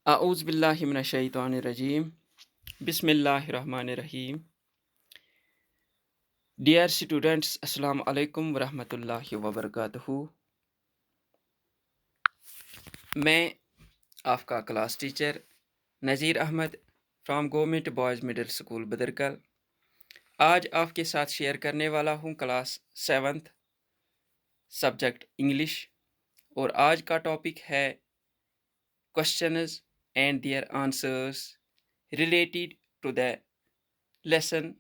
اعوذ باللہ من الشیطان الرجیم بسم اللہ الرحمن الرحیم. ڈیئر اسٹوڈنٹس، السلام علیکم ورحمۃ اللہ وبرکاتہ. میں آپ کا class teacher Nazir Ahmad from government boys middle school Badarkal آج آپ کے ساتھ شیئر کرنے والا ہوں کلاس 7th سبجیکٹ انگلش، اور آج کا ٹاپک ہے questions and their answers related to the lesson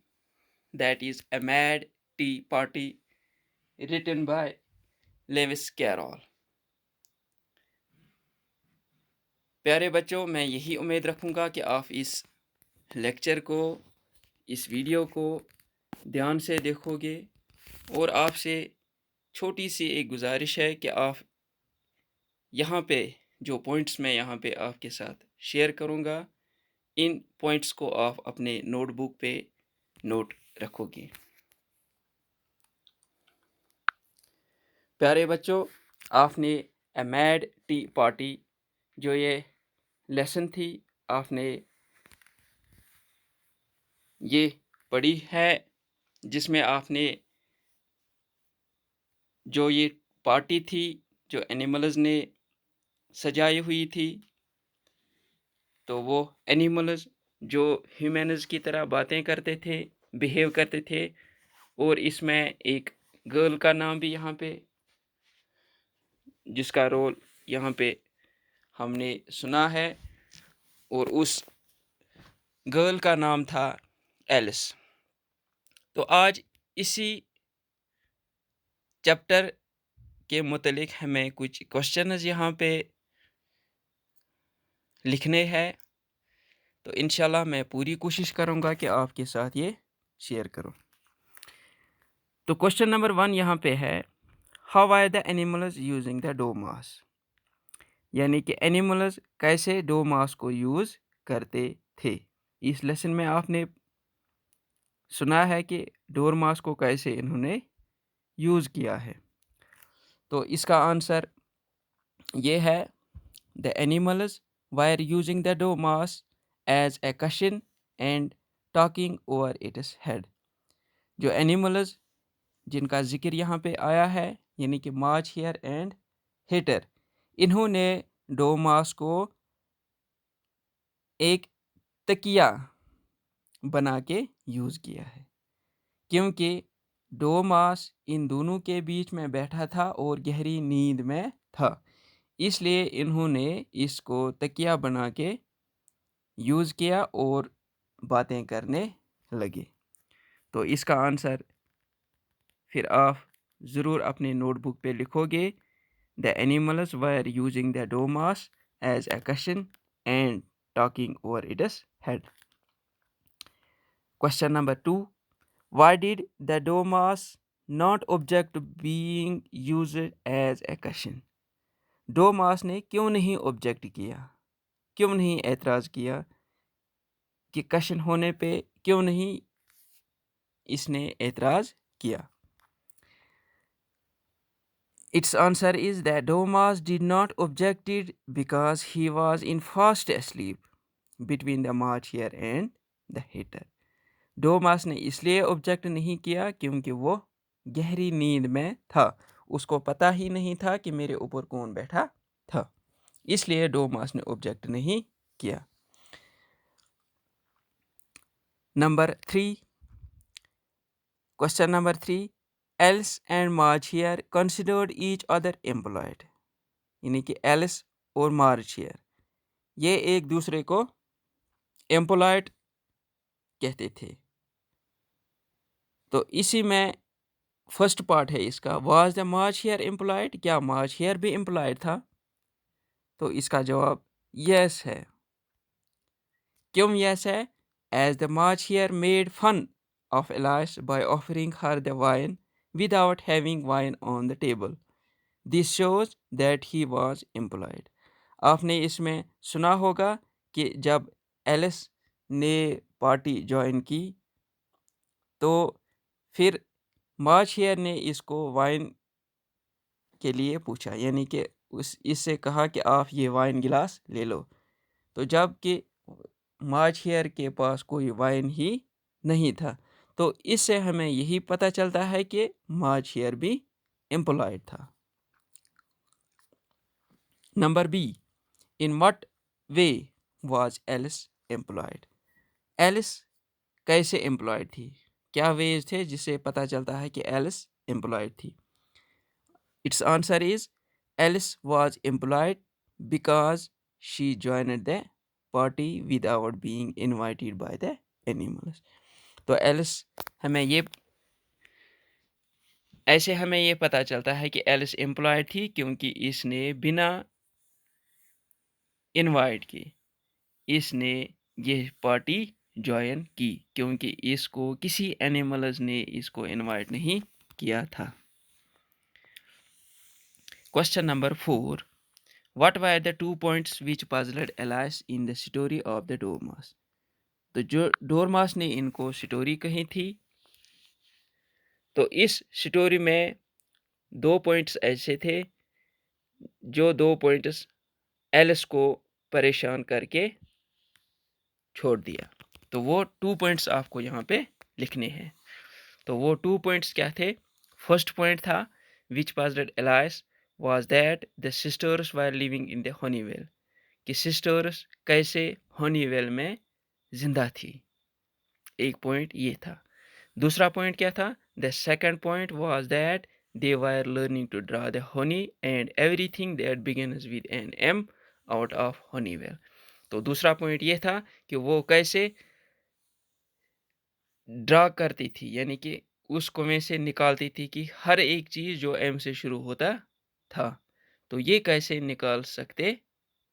that is A Mad Tea Party written by Lewis Carroll. پیارے بچوں، میں یہی امید رکھوں گا کہ آپ اس لیکچر کو، اس ویڈیو کو دھیان سے دیکھو گے، اور آپ سے چھوٹی سی ایک گزارش ہے کہ آپ یہاں پہ جو پوائنٹس میں یہاں پہ آپ کے ساتھ شیئر کروں گا، ان پوائنٹس کو آپ اپنے نوٹ بک پہ نوٹ رکھو گے. پیارے بچوں، آپ نے اے میڈ ٹی پارٹی جو یہ لیسن تھی، آپ نے یہ پڑھی ہے، جس میں آپ نے جو یہ پارٹی تھی جو اینیملز نے سجائی ہوئی تھی، تو وہ اینیملز جو ہیومنز کی طرح باتیں کرتے تھے، بیہیو کرتے تھے، اور اس میں ایک گرل کا نام بھی یہاں پہ، جس کا رول یہاں پہ ہم نے سنا ہے، اور اس گرل کا نام تھا ایلس. تو آج اسی چیپٹر کے متعلق ہمیں کچھ کوشچنز یہاں پہ لکھنے ہیں، تو انشاءاللہ میں پوری کوشش کروں گا کہ آپ کے ساتھ یہ شیئر کروں. تو کوشچن نمبر 1 یہاں پہ ہے، how are the animals using the dormouse, یعنی کہ اینیملز کیسے ڈو ماس کو یوز کرتے تھے. اس لیسن میں آپ نے سنا ہے کہ ڈور ماس کو کیسے انہوں نے یوز کیا ہے. تو اس کا آنسر یہ ہے، دا animals were using the dormouse as a cushion and talking over its head. جو اینیملز جن کا ذکر یہاں پہ آیا ہے، یعنی کہ مارچ ہیئر اینڈ ہیٹر، انہوں نے ڈورماس کو ایک تکیہ بنا کے یوز کیا ہے، کیونکہ ڈورماس ان دونوں کے بیچ میں بیٹھا تھا اور گہری نیند میں تھا، اس لیے انہوں نے اس کو تکیہ بنا کے یوز کیا اور باتیں کرنے لگے. تو اس کا آنسر پھر آپ ضرور اپنے نوٹ بک پہ لکھو گے، the animals were using the dormouse as a cushion and talking over its head. Question number 2، why did the dormouse not object being used as a cushion. Dormouse نے کیوں نہیں آبجیکٹ کیا، کیوں نہیں اعتراض کیا کہ کشن ہونے پہ کیوں نہیں اس نے اعتراض کیا. Its answer is that Dormouse did not object it because he was in fast asleep between the March hare and the hatter. ڈورماس نے اس لیے آبجیکٹ نہیں کیا کیونکہ وہ گہری نیند میں تھا، اس کو پتہ ہی نہیں تھا کہ میرے اوپر کون بیٹھا تھا، اس لیے ڈورماس نے آبجیکٹ نہیں کیا. Number 3، question number 3، Alice and March hare considered each other employed, یعنی کہ ایلس اور مارچ ہیئر یہ ایک دوسرے کو امپلائڈ کہتے تھے. تو اسی میں فرسٹ پارٹ ہے اس کا، was the March hare employed, کیا مارچ ہیئر بھی امپلائڈ تھا؟ تو اس کا جواب یس ہے. کیوں یس ہے؟ Is the March hare made fun of Alice by offering her the wine without having wine on the table, this shows that he was employed. آپ نے اس میں سنا ہوگا کہ جب ایلس نے پارٹی جوائن کی تو پھر مارچ ہیئر نے اس کو وائن کے لیے پوچھا، یعنی کہ اس سے کہا کہ آپ یہ وائن گلاس لے لو. تو جب کہ ماچھیر کے پاس کوئی وائن ہی نہیں تھا، تو اس سے ہمیں یہی پتہ چلتا ہے کہ ماچھیر بھی امپلائڈ تھا۔ Number B, in what way was Alice employed? Alice کیسے امپلائڈ تھی؟ کیا ویز تھے جس سے پتہ چلتا ہے کہ ایلس امپلائڈ تھی؟ Its answer is Alice was employed because she joined the party without being invited by the animals. تو ایلس ہمیں یہ پتہ چلتا ہے کہ ایلس امپلائڈ تھی کیونکہ اس نے بنا انوائٹ کے اس نے یہ پارٹی جوائن کی، کیونکہ اس کو کسی اینیملز نے اس کو انوائٹ نہیں کیا تھا۔ Question number 4. What were the 2 points which puzzled Alice in the story of the Dormouse؟ تو جو ڈورماس نے ان کو سٹوری کہی تھی، تو اس سٹوری میں 2 پوائنٹس ایسے تھے جو 2 پوائنٹس ایلس کو پریشان کر کے چھوڑ دیا۔ تو وہ 2 پوائنٹس آپ کو یہاں پہ لکھنے ہیں۔ تو وہ 2 پوائنٹس کیا تھے؟ فرسٹ پوائنٹ تھا which puzzled Alice was that the sisters were living in the honey well، کہ سسٹرس کیسے ہونی ویل میں زندہ تھی، ایک پوائنٹ یہ تھا۔ دوسرا پوائنٹ کیا تھا؟ the second point was that they were learning to draw the honey and everything that begins with an M out of honey well۔ تو دوسرا پوائنٹ یہ تھا کہ وہ کیسے ڈرا کرتی تھی، یعنی کہ اس کنویں سے نکالتی تھی کہ ہر ایک چیز جو ایم سے شروع ہوتا تھا، تو یہ کیسے نکال سکتے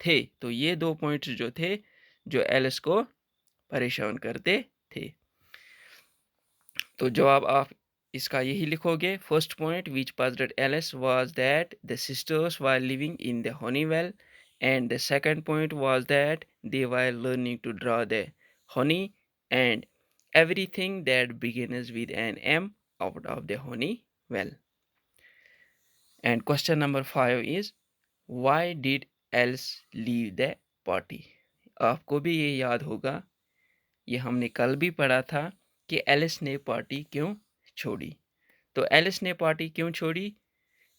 تھے۔ تو یہ 2 پوائنٹس جو تھے جو ایلس کو پریشان کرتے تھے۔ تو جواب آپ اس کا یہی لکھو گے۔ First point which puzzled Alice was that the sisters were living in the honey well and the second point was that they were learning to draw the honey and everything that begins with an M out of the honey well۔ And question number 5 is why did Alice leave the party؟ آپ کو بھی یہ یاد ہوگا، یہ ہم نے کل بھی پڑھا تھا کہ ایلس نے پارٹی کیوں چھوڑی۔ تو ایلس نے پارٹی کیوں چھوڑی؟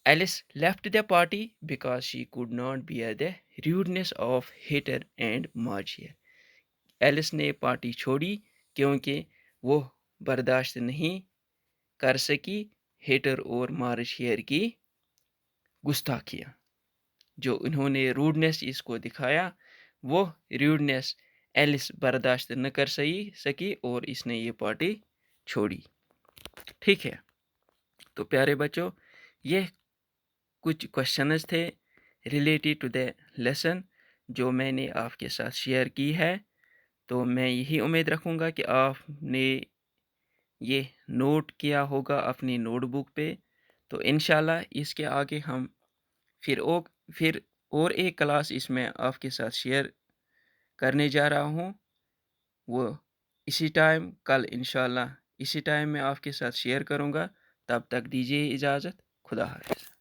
Alice left the party because she could not bear the rudeness of Hatter and March۔ Alice نے پارٹی چھوڑی کیونکہ وہ برداشت نہیں کر سکی ہیٹر اور مارش ہیئر کی گستاخیاں، جو انہوں نے روڈنس اس کو دکھایا، وہ روڈنس ایلس برداشت نہ کر سکی اور اس نے یہ پارٹی چھوڑی۔ ٹھیک ہے، تو پیارے بچوں، یہ کچھ کوشچنز تھے ریلیٹڈ ٹو دا لیسن جو میں نے آپ کے ساتھ شیئر کی ہے۔ تو میں یہی امید رکھوں گا کہ آپ نے یہ نوٹ کیا ہوگا اپنی نوٹ بک پہ۔ تو انشاءاللہ اس کے آگے ہم پھر اور ایک کلاس اس میں آپ کے ساتھ شیئر کرنے جا رہا ہوں، وہ اسی ٹائم کل انشاءاللہ اسی ٹائم میں آپ کے ساتھ شیئر کروں گا۔ تب تک دیجیے اجازت، خدا حافظ۔